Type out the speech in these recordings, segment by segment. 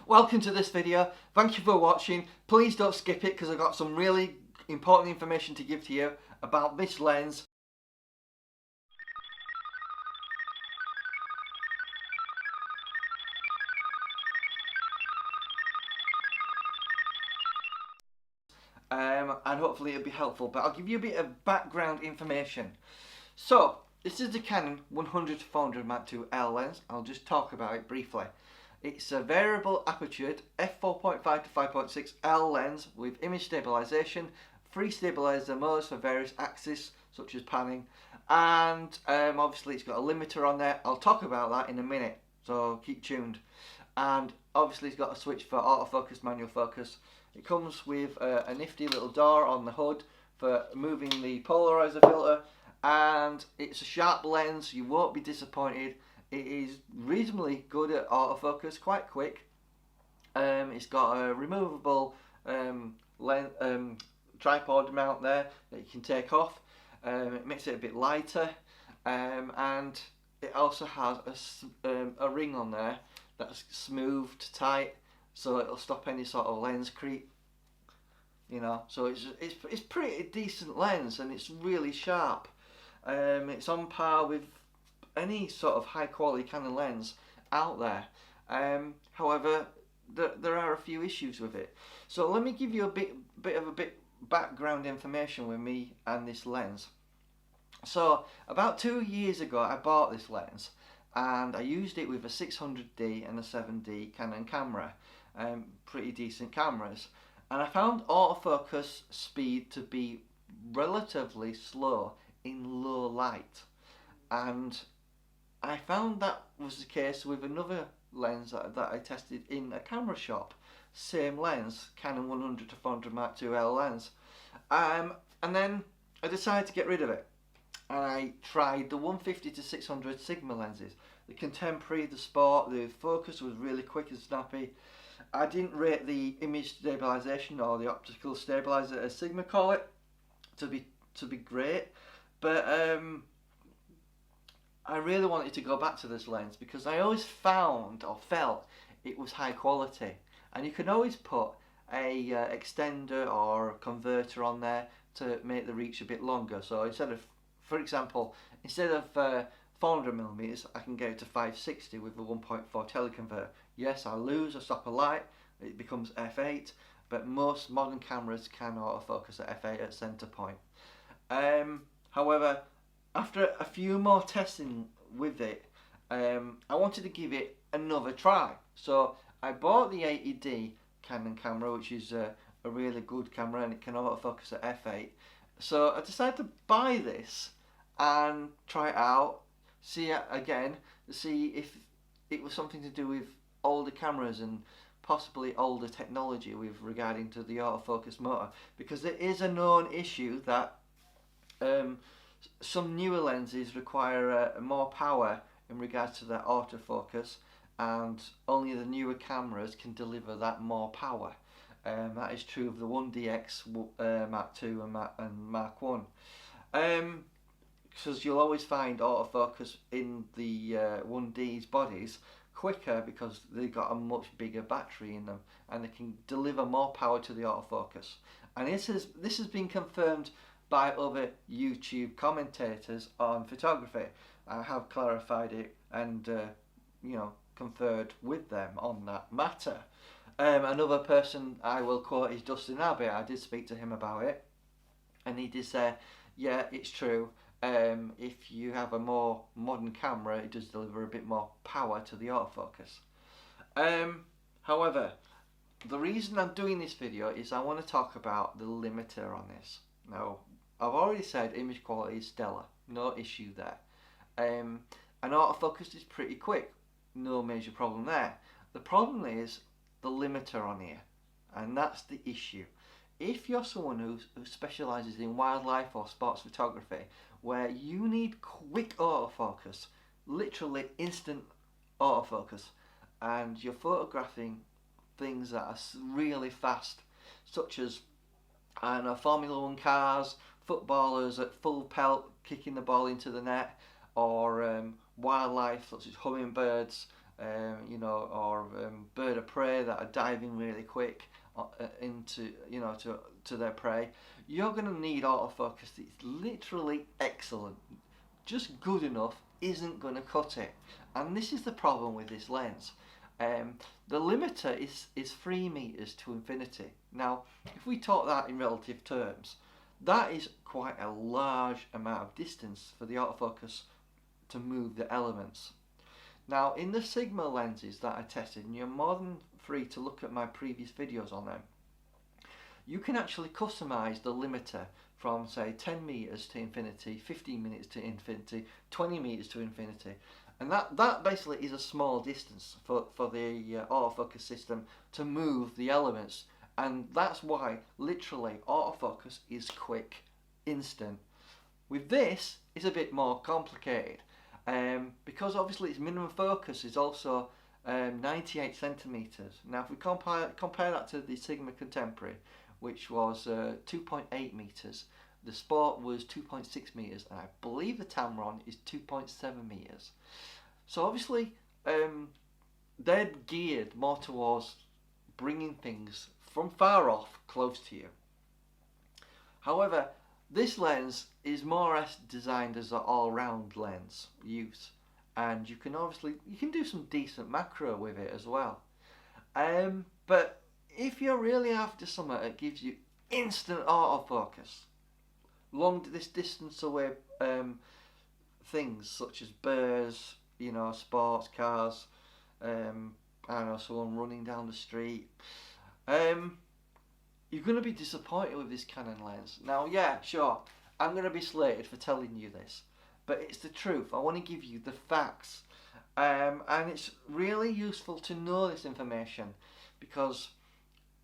Welcome to this video. Thank you for watching. Please don't skip it because I've got some really important information to give to you about this lens. And hopefully it'll be helpful, but I'll give you a bit of background information. So, this is the Canon 100-400 Mark II L lens. I'll just talk about it briefly. It's a variable apertured F4.5-5.6 L lens with image stabilisation, free stabiliser modes for various axes such as panning, and obviously it's got a limiter on there. I'll talk about that in a minute, so keep tuned. And obviously it's got a switch for autofocus, manual focus. It comes with a nifty little door on the hood for moving the polarizer filter, and it's a sharp lens. You won't be disappointed. It is reasonably good at autofocus, quite quick. It's got a removable tripod mount there that you can take off. It makes it a bit lighter, and it also has a ring on there that's smoothed tight, so it'll stop any sort of lens creep. You know, so it's pretty decent lens, and it's really sharp. It's on par with any sort of high quality Canon lens out there. However, there are a few issues with it. So let me give you a bit of background information with me and this lens. So about 2 years ago I bought this lens, and I used it with a 600D and a 7D Canon camera, pretty decent cameras, and I found autofocus speed to be relatively slow in low light, and I found that was the case with another lens that I tested in a camera shop. Same lens, Canon 100-400 Mark II L lens, and then I decided to get rid of it, and I tried the 150-600 Sigma lenses. The contemporary, the sport, the focus was really quick and snappy. I didn't rate the image stabilisation or the optical stabiliser, as Sigma call it, to be great, but I really wanted to go back to this lens because I always found or felt it was high quality, and you can always put a extender or a converter on there to make the reach a bit longer. So instead of, for example, instead of 400mm, I can get it to 560 with a 1.4 teleconverter. Yes, I lose a stop of light, it becomes f8, but most modern cameras can autofocus at f8 at center point. However, after a few more testing with it, I wanted to give it another try. So I bought the 80D Canon camera, which is a really good camera, and it can autofocus at f8. So I decided to buy this and try it out, see it again, see if it was something to do with older cameras and possibly older technology with regarding to the autofocus motor, because there is a known issue that some newer lenses require more power in regards to their autofocus, and only the newer cameras can deliver that more power. That is true of the 1DX Mark II and Mark I. Because you'll always find autofocus in the 1D's bodies quicker because they've got a much bigger battery in them, and they can deliver more power to the autofocus. And this has been confirmed by other YouTube commentators on photography. I have clarified it and conferred with them on that matter. Another person I will quote is Dustin Abbey. I did speak to him about it, and he did say, yeah, it's true. If you have a more modern camera, it does deliver a bit more power to the autofocus. However, the reason I'm doing this video is I want to talk about the limiter on this. Now, I've already said image quality is stellar, no issue there. And autofocus is pretty quick, no major problem there. The problem is the limiter on here, and that's the issue. If you're someone who specialises in wildlife or sports photography, where you need quick autofocus, literally instant autofocus, and you're photographing things that are really fast, such as, I don't know, Formula 1 cars, footballers at full pelt kicking the ball into the net, or wildlife such as hummingbirds, you know, or bird of prey that are diving really quick into, you know, to their prey, you're going to need autofocus that's literally excellent. Just good enough isn't going to cut it, and this is the problem with this lens. The limiter is 3 meters to infinity. Now, if we talk that in relative terms, that is quite a large amount of distance for the autofocus to move the elements. Now, in the Sigma lenses that I tested, and you're more than free to look at my previous videos on them, you can actually customize the limiter from, say, 10 meters to infinity, 15 meters to infinity, 20 meters to infinity. And that basically is a small distance for the autofocus system to move the elements. And that's why, literally, autofocus is quick, instant. With this, it's a bit more complicated. Because obviously its minimum focus is also 98 centimeters. Now, if we compare that to the Sigma Contemporary, which was 2.8 meters, the Sport was 2.6 meters, and I believe the Tamron is 2.7 meters. So obviously, they're geared more towards bringing things from far off close to you. However, this lens is more or less designed as an all-round lens use, and you can do some decent macro with it as well. But if you're really after something that gives you instant autofocus, long this distance away things such as birds, you know, sports cars, I don't know, someone running down the street, you're going to be disappointed with this Canon lens. Now, yeah, sure, I'm going to be slated for telling you this, but it's the truth. I want to give you the facts, and it's really useful to know this information, because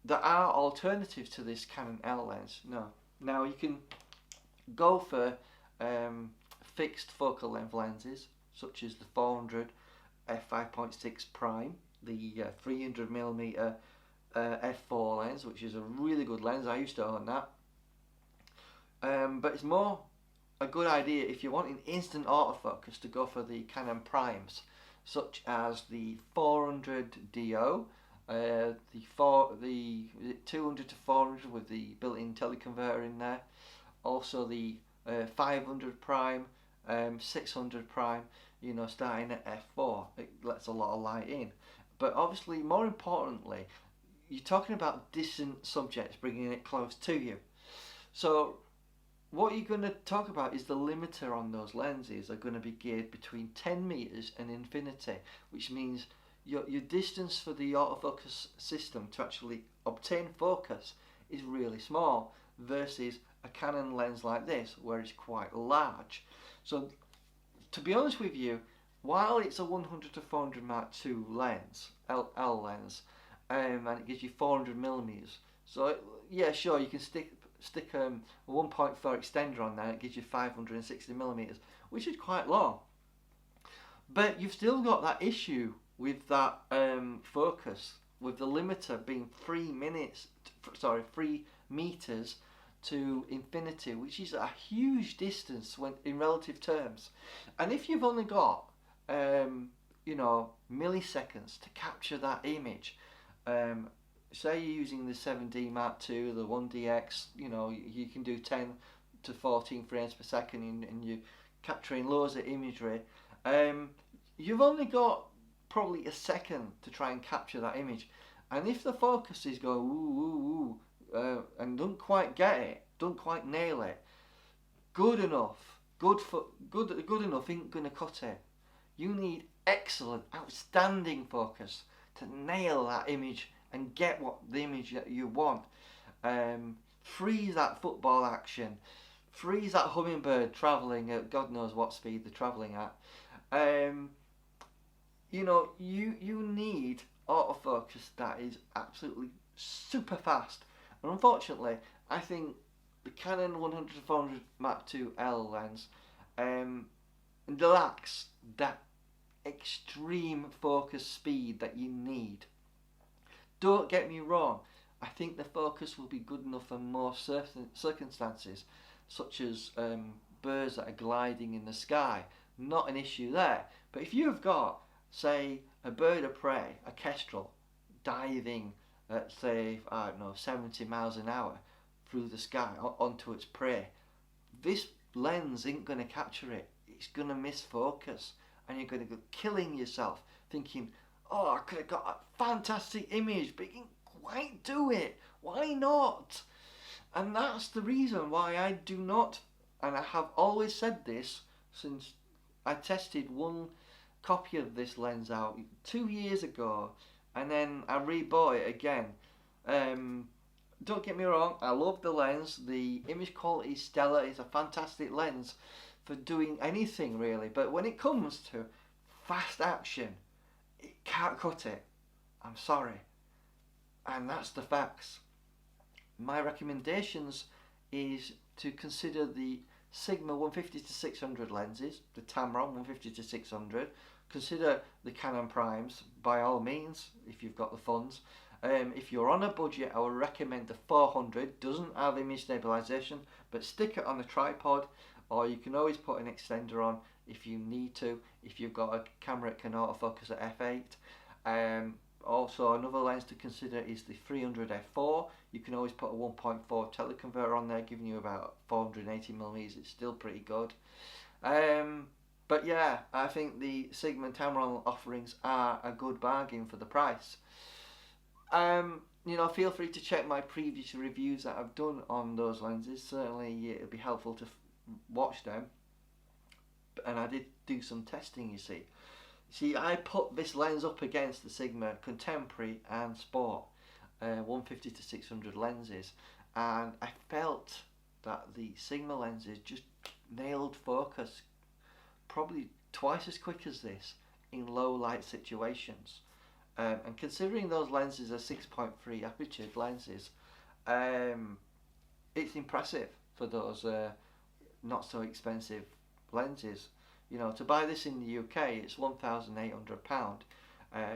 there are alternatives to this Canon L lens. Now you can go for fixed focal length lenses, such as the 400 f5.6 prime, the 300mm f4 lens, which is a really good lens. I used to own that. But it's more a good idea if you're wanting instant autofocus to go for the Canon primes, such as the 400DO, the 200 to 400 with the built-in teleconverter in there. Also the 500 prime, 600 prime, you know, starting at f4. It lets a lot of light in. But obviously, more importantly, you're talking about distant subjects, bringing it close to you. So what you're going to talk about is the limiter on those lenses are going to be geared between 10 meters and infinity, which means your distance for the autofocus system to actually obtain focus is really small, versus a Canon lens like this where it's quite large. So to be honest with you, while it's a 100 to 400 Mark II lens, L lens, and it gives you 400 millimeters, so yeah, sure, you can stick a 1.4 extender on there, and it gives you 560 millimeters, which is quite long. But you've still got that issue with that focus, with the limiter being 3 meters to infinity, which is a huge distance when in relative terms. And if you've only got you know, milliseconds to capture that image, say you're using the 7D Mark II, the 1DX, you know, you can do 10 to 14 frames per second, and you're capturing loads of imagery. You've only got probably a second to try and capture that image, and if the focus is going ooh, and don't quite get it, don't quite nail it, good enough ain't gonna cut it. You need excellent, outstanding focus to nail that image and get the image that you want. Freeze that football action, freeze that hummingbird travelling at God knows what speed they're travelling at. You know, you need autofocus that is absolutely super fast. And unfortunately, I think the Canon 100 to 400 Mark II L lens lacks that extreme focus speed that you need. Don't get me wrong, I think the focus will be good enough for more circumstances, such as birds that are gliding in the sky. Not an issue there. But if you've got, say, a bird of prey, a kestrel, diving at say, I don't know, 70 miles an hour through the sky onto its prey, this lens ain't going to capture it. It's going to miss focus, and you're going to go killing yourself thinking, oh, I could have got a fantastic image, but you can quite do it. Why not? And that's the reason why I do not, and I have always said this since I tested one copy of this lens out 2 years ago, and then I rebought it again. Don't get me wrong, I love the lens. The image quality is stellar. It's a fantastic lens for doing anything really, but when it comes to fast action, it can't cut it. I'm sorry. And that's the facts. My recommendations is to consider the Sigma 150-600 lenses, the Tamron 150-600. Consider the Canon primes by all means if you've got the funds. If you're on a budget, I would recommend the 400. Doesn't have image stabilisation, but stick it on a tripod, or you can always put an extender on if you need to, if you've got a camera that can autofocus at f8. Also, another lens to consider is the 300 f4. You can always put a 1.4 teleconverter on there, giving you about 480mm. It's still pretty good. But yeah, I think the Sigma and Tamron offerings are a good bargain for the price. You know, feel free to check my previous reviews that I've done on those lenses. Certainly it'll be helpful to watch them. And I did do some testing, you see. See, I put this lens up against the Sigma Contemporary and Sport 150-600 lenses, and I felt that the Sigma lenses just nailed focus probably twice as quick as this in low light situations. And considering those lenses are 6.3 aperture lenses, it's impressive for those not so expensive lenses. You know, to buy this in the UK, it's £1,800.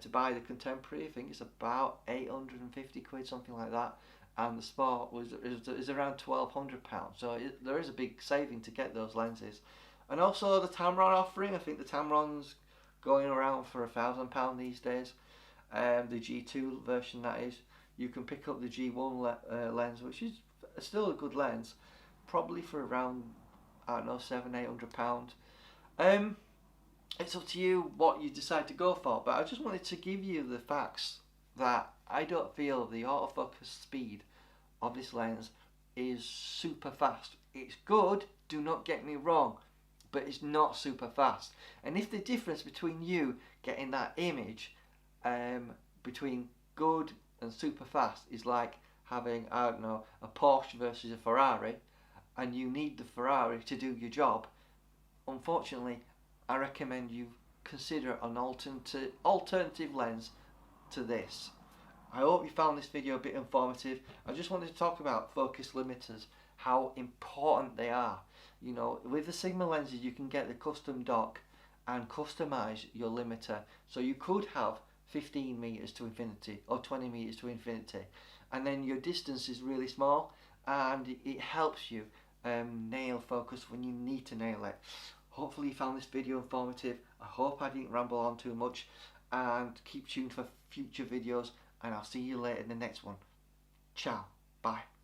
To buy the Contemporary, I think it's about 850 quid, something like that. And the Sport is around £1,200. So there is a big saving to get those lenses. And also the Tamron offering, I think the Tamron's going around for £1,000 these days. The G2 version, that is. You can pick up the G1 lens, which is still a good lens, probably for around, I don't know, £700-800. It's up to you what you decide to go for, but I just wanted to give you the facts that I don't feel the autofocus speed of this lens is super fast. It's good, do not get me wrong, but it's not super fast. And if the difference between you getting that image between good and super fast is like having, I don't know, a Porsche versus a Ferrari, and you need the Ferrari to do your job, unfortunately, I recommend you consider an alternative lens to this. I hope you found this video a bit informative. I just wanted to talk about focus limiters, how important they are. You know, with the Sigma lenses, you can get the custom dock and customize your limiter. So you could have 15 meters to infinity or 20 meters to infinity, and then your distance is really small, and it helps you nail focus when you need to nail it. Hopefully you found this video informative. I hope I didn't ramble on too much, and keep tuned for future videos, and I'll see you later in the next one. Ciao. Bye.